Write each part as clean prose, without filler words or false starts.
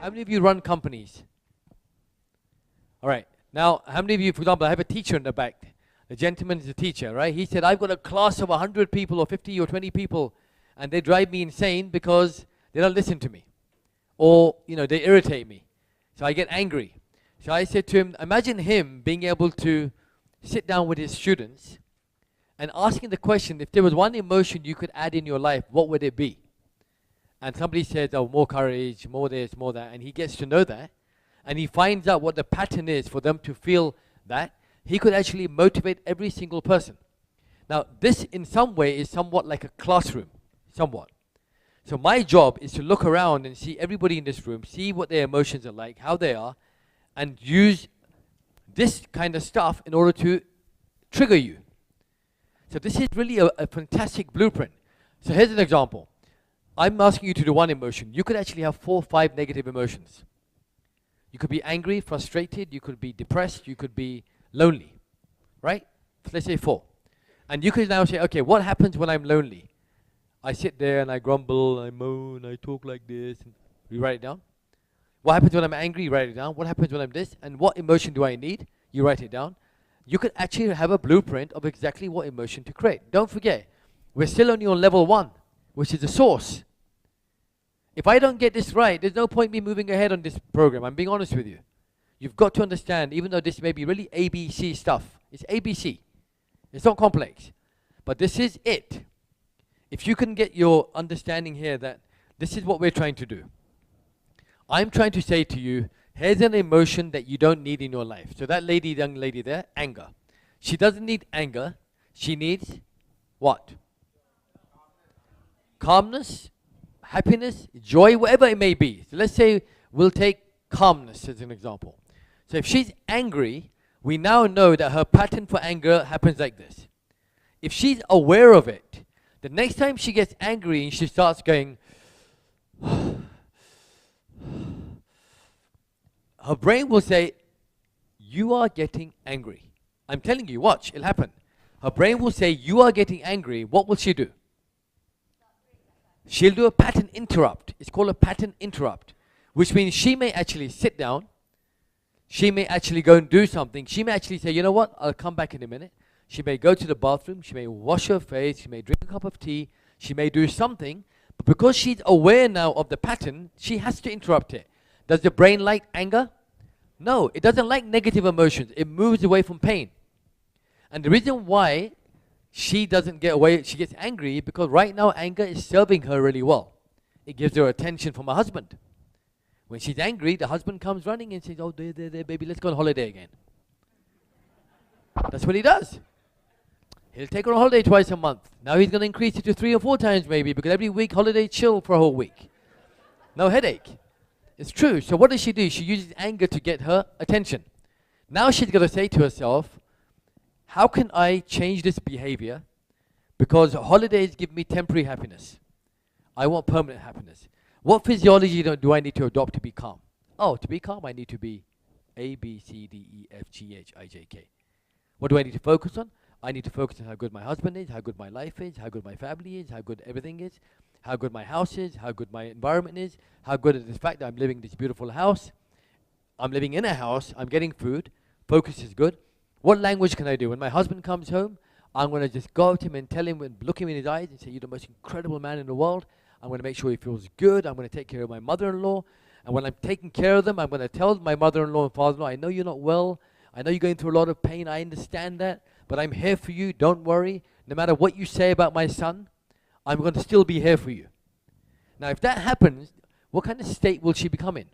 How many of you run companies? All right. Now, how many of you, for example, I have a teacher in the back. The gentleman is a teacher, right? He said, I've got a class of 100 people or 50 or 20 people, and they drive me insane because they don't listen to me. Or, they irritate me. So I get angry. So I said to him, imagine him being able to sit down with his students and asking the question, if there was one emotion you could add in your life, what would it be? And somebody says, oh, more courage, more this, more that. And he gets to know that. And he finds out what the pattern is for them to feel that. He could actually motivate every single person. Now, this in some way is somewhat like a classroom, somewhat. So my job is to look around and see everybody in this room, see what their emotions are like, how they are, and use this kind of stuff in order to trigger you. So this is really a fantastic blueprint. So here's an example. I'm asking you to do one emotion. You could actually have 4 or 5 negative emotions. You could be angry, frustrated, you could be depressed, you could be lonely, right? Let's say 4. And you could now say, okay, what happens when I'm lonely? I sit there and I grumble, I moan, I talk like this. And you write it down. What happens when I'm angry? You write it down. What happens when I'm this? And what emotion do I need? You write it down. You could actually have a blueprint of exactly what emotion to create. Don't forget, we're still only on level 1, which is the source. If I don't get this right, there's no point me moving ahead on this program. I'm being honest with you. You've got to understand, even though this may be really ABC stuff, it's ABC. It's not complex. But this is it. If you can get your understanding here that this is what we're trying to do. I'm trying to say to you, here's an emotion that you don't need in your life. So that lady, young lady there, anger. She doesn't need anger. She needs what? Calmness, happiness, joy, whatever it may be. So let's say we'll take calmness as an example. So if she's angry, we now know that her pattern for anger happens like this. If she's aware of it, the next time she gets angry and she starts going, her brain will say, you are getting angry. I'm telling you, watch, it'll happen. Her brain will say, you are getting angry. What will she do? She'll do a pattern interrupt. It's called a pattern interrupt, which means she may actually sit down. She may actually go and do something. She may actually say, you know what, I'll come back in a minute. She may go to the bathroom. She may wash her face. She may drink a cup of tea. She may do something. But because she's aware now of the pattern, she has to interrupt it. Does the brain like anger? No, it doesn't like negative emotions. It moves away from pain. And the reason why she doesn't get away, she gets angry, because right now anger is serving her really well. It gives her attention from her husband. When she's angry, the husband comes running and says, oh, there, baby, let's go on holiday again. That's what he does. He'll take her on holiday twice a month. Now he's going to increase it to 3 or 4 times maybe, because every week, holiday chill for a whole week. No headache. It's true. So what does she do? She uses anger to get her attention. Now she's going to say to herself, how can I change this behavior? Because holidays give me temporary happiness. I want permanent happiness. What physiology do I need to adopt to be calm? Oh, to be calm, I need to be A, B, C, D, E, F, G, H, I, J, K. What do I need to focus on? I need to focus on how good my husband is, how good my life is, how good my family is, how good everything is, how good my house is, how good my environment is, how good is the fact that I'm living in this beautiful house. I'm living in a house, I'm getting food, focus is good. What language can I do? When my husband comes home, I'm going to just go up to him and tell him, and look him in his eyes and say, you're the most incredible man in the world. I'm going to make sure he feels good. I'm going to take care of my mother-in-law. And when I'm taking care of them, I'm going to tell my mother-in-law and father-in-law, I know you're not well. I know you're going through a lot of pain. I understand that. But I'm here for you. Don't worry. No matter what you say about my son, I'm going to still be here for you. Now, if that happens, what kind of state will she become in?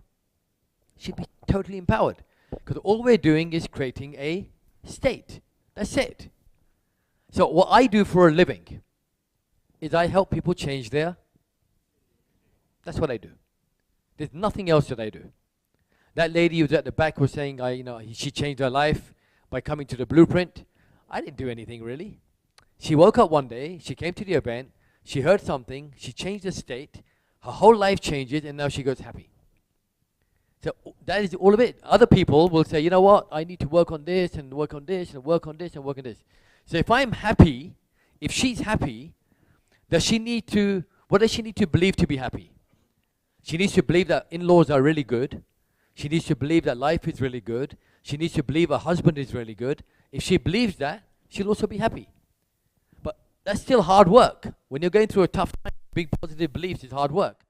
She'll be totally empowered. Because all we're doing is creating a state. That's it. So what I do for a living is I help people change their. That's what I do. There's nothing else that I do. That lady who was at the back was saying, she changed her life by coming to the blueprint. I didn't do anything really. She woke up one day, she came to the event, she heard something, she changed her state, her whole life changes, and now she goes happy. So that is all of it. Other people will say, you know what, I need to work on this, and work on this, and work on this, and work on this. So if I'm happy, if she's happy, what does she need to believe to be happy? She needs to believe that in-laws are really good. She needs to believe that life is really good. She needs to believe her husband is really good. If she believes that, she'll also be happy. But that's still hard work. When you're going through a tough time, big positive beliefs is hard work.